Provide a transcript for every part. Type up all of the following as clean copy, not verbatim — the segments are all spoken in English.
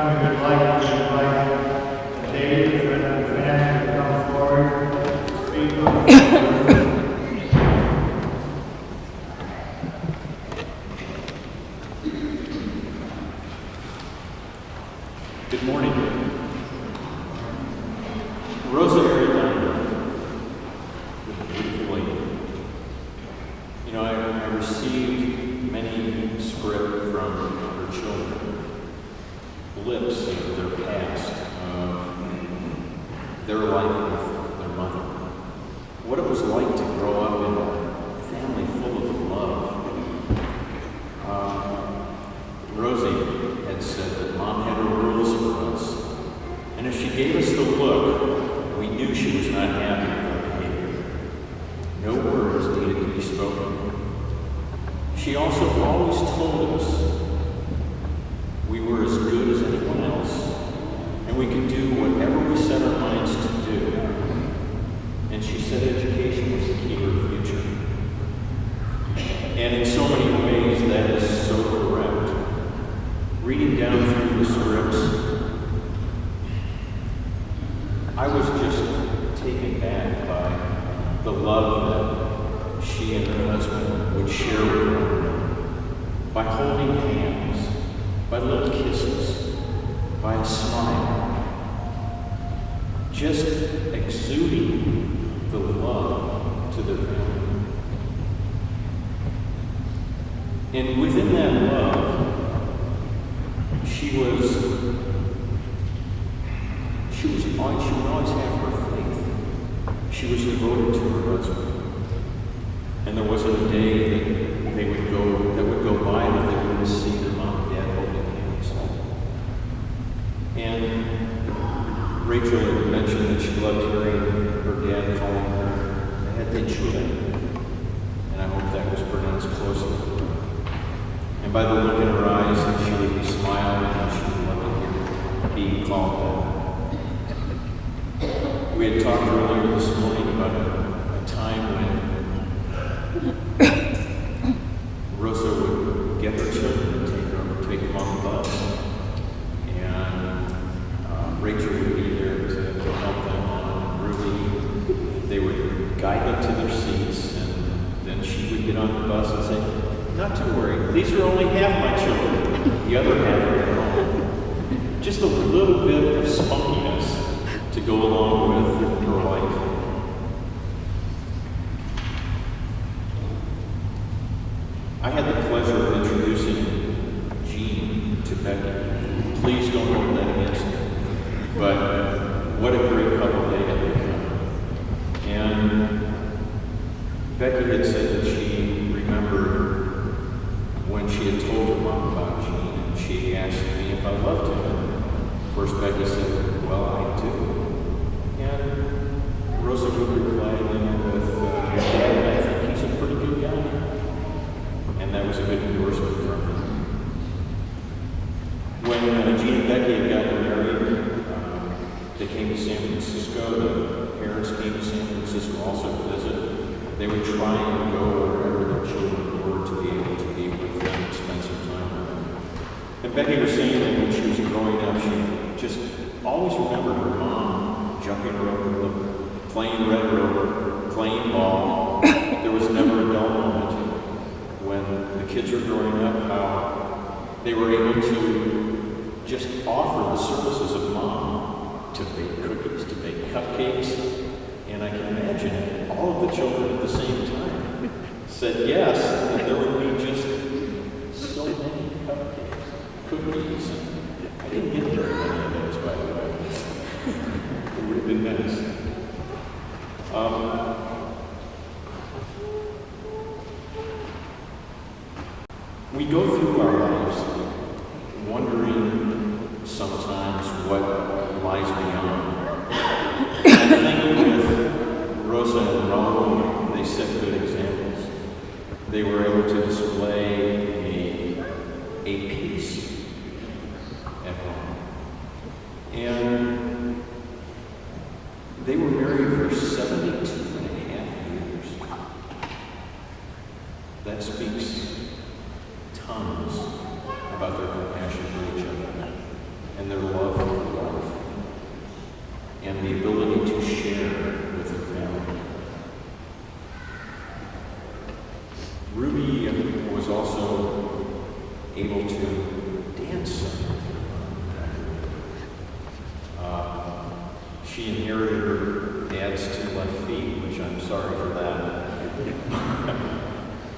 time, we would like to invite David and the family to come forward, speak with us. Good morning. Rosa Arredondo, the beautiful lady. You know, I received many script from her children, blips of their past, of their life with their mother. What it was like to grow up in a family full of love. Rosie had said that Mom had her rules for us, and if she gave us the look, we knew she was not happy with our behavior. No words needed to be spoken. She also always told us we were as good as anyone else, and we could do whatever we set our minds to do. And she said education was the key to her future. And in so many ways, that is so correct. Reading down through the scripts, I was just taken back by the love that she and her husband would share with one another, by holding hands, by little kisses, by a smile, just exuding the love to their family. And within that love, she would always have her faith. She was devoted to her husband. And there wasn't a day that would go by that they wouldn't see their mom and dad holding hands. And Rachel had mentioned that she loved hearing her dad calling her Arredondo. And I hope that was pronounced closely. And by the look in her eyes, she would be smiling and she would love to hear being called that. We had talked earlier this morning about a time when Rosa would get her children and take them on the bus. And Rachel would be there to help them on. Ruby, they would guide them to their seats, and then she would get on the bus and say, "Not to worry, these are only half my children. The other half are at home." Just a little bit of spunkiness to go along with her life. I had the pleasure of introducing Jean to Becky. Please don't hold that against me. But what a great couple they had become. And Becky had said that she remembered when she had told her mom about Jean, and she asked me if I loved him. And of course, Becky said, "Well, I do." And Rosa would reply to them with, "Dad, I think he's a pretty good guy." And that was a good endorsement from her. When Jean and Becky had gotten married, they came to San Francisco. The parents came to San Francisco also to visit. They would try and go wherever their children were to be able to be with them and spend some time with them. And Becky was saying that when she was growing up, she just always remembered her mom jumping rope, playing red rope, playing ball. There was never a dull moment when the kids were growing up, how they were able to just offer the services of mom to bake cookies, to bake cupcakes. And I can imagine if all of the children at the same time said yes, that there would be just so many cupcakes, cookies. I didn't get very many of those, by the way. It would have been nice. We go through our lives wondering sometimes what lies beyond. And I think with Rosa and Raul, they set good examples. They were able to display a peace at home. And they were married for 72 and a half years. That speaks tons about their compassion for each other. And their love for life and the ability to share with their family. Ruby was also able to dance. She inherited her dad's 2 left feet, which I'm sorry for that.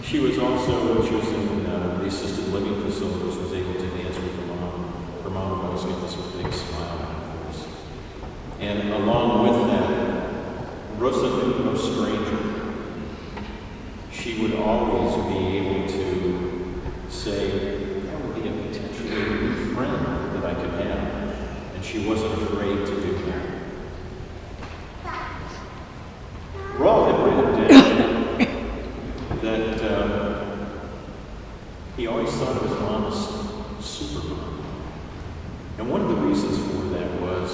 She was also, when she was in the assisted living facilities, was able to dance with her mom. Her mom would always get this big smile on her face. And along with that, Rosa knew no stranger. She would always be able to say, that would be a potentially new friend that I could have. And she wasn't afraid to do that. Raul had written down that he always thought of his mom as Superman. And one of the reasons for that was,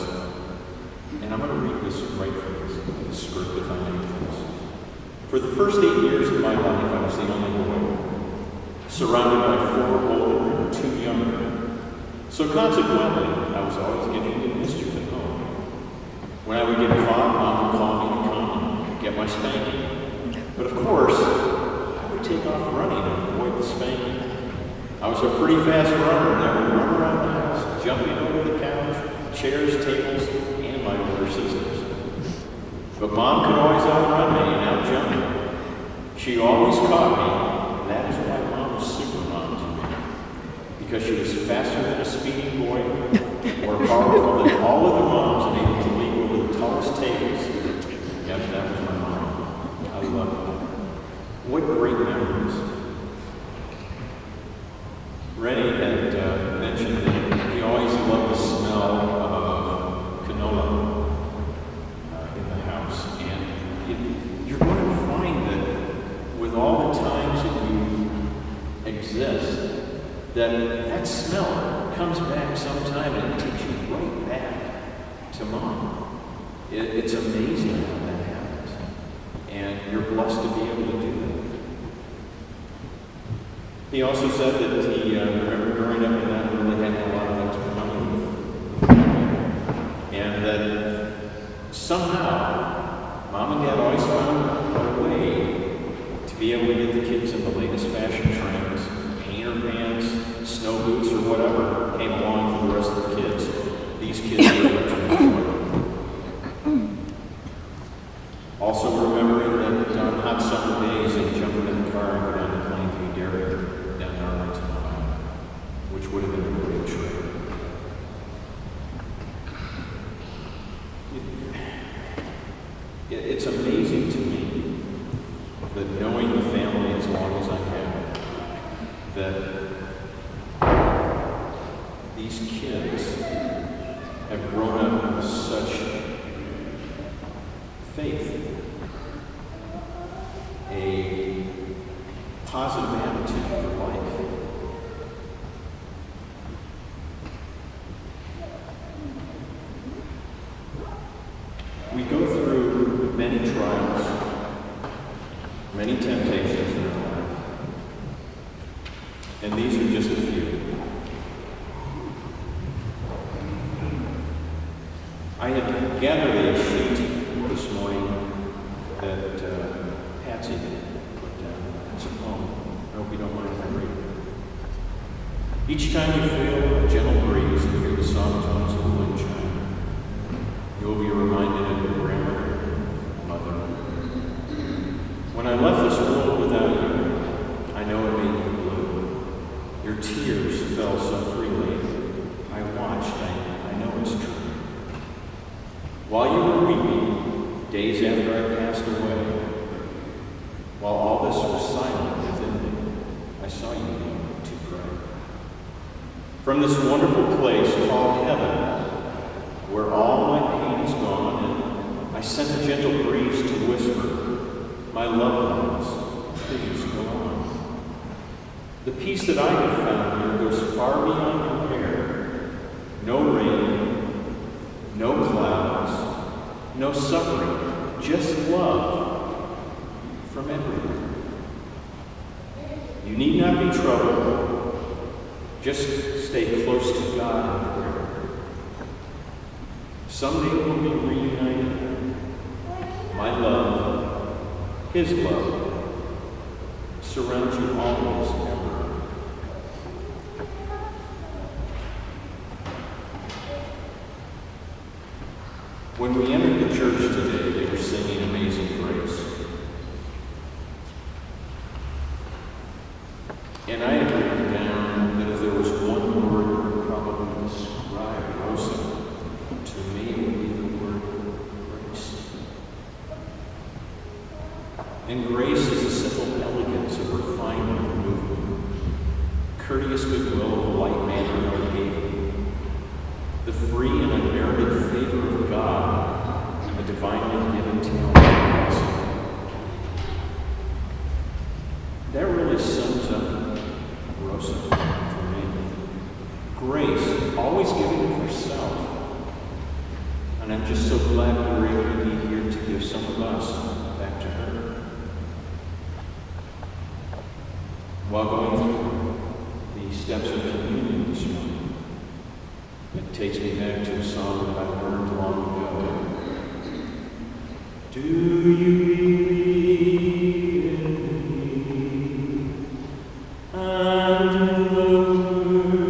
and I'm going to read this right from the script if I may please. For the first 8 years of my life, I was the only boy, surrounded by 4 older and 2 younger. So consequently, I was always getting into mischief at home. When I would get caught, Mom would call me to come and get my spanking. But of course, I would take off running to avoid the spanking. I was a pretty fast runner, and I would run around the house, jumping over the couch, chairs, tables, and my older sisters. But Mom could always outrun me and outjump me. She always caught me, and that is why Mom was super mom to me. Because she was faster than a speeding boy, more powerful than all other moms, and able to leap over the tallest tables. Yep, that was my mom. I love her. What great memories. Rennie had mentioned that he always loved the smell of canola in the house. And you're going to find that with all the times that you exist, that smell comes back sometime and it takes you right back to Mom. It's amazing how that happens. And you're blessed to be able to do that. He also said that he remembered growing up and not really having a lot of extra money. And that somehow, Mom and Dad always found a way to be able to get the kids in the latest fashion trends, painter pants, snow boots, or whatever came along for the rest of the kids. These kids were much. Also remembering that on hot summer days, they'd jump in the car and go down to Plainview Dairy down in Arlington, Ohio, which would have been a great trip. It's amazing to me that knowing the family as long as I have, that these kids have grown up with such faith, a positive attitude for life. We go through many trials, many temptations in our life, and these are just a few. I had gathered a sheet this morning that Patsy put down. It's a poem. I hope you don't mind if I read it. Each time you feel a gentle breeze and hear the soft tones of the wind chime, you will be reminded of your grandmother, mother. When I left this world without you, I know it made you blue. Your tears fell so freely. I watched. I know it's true. While you were weeping, days after I passed away, while all this was silent within me, I saw you begin to pray. From this wonderful place called heaven, where all my pain is gone, and I sent a gentle breeze to whisper, my loved ones, please go on. The peace that I have found here goes far beyond compare. No rain, no clouds, no suffering, just love from everywhere. You need not be troubled. Just stay close to God in prayer. Someday we'll be reunited. My love, his love, surrounds you always, ever. When we entered the church today, they were singing Amazing Grace. And I had written down that if there was one word that would probably describe Rosa, to me it would be the word grace. And grace is a simple elegance of refinement of movement, courteous goodwill of a light manner of behavior, the free and unmerited favor of God, a divinely given talent of blessing. That really sums up Rosa for me. Grace, always giving of herself. And I'm just so glad we're able to be here to give some of us back to her. While going through the steps of communion this morning, it takes me back to a song that I learned long ago. Do you believe in me? And in the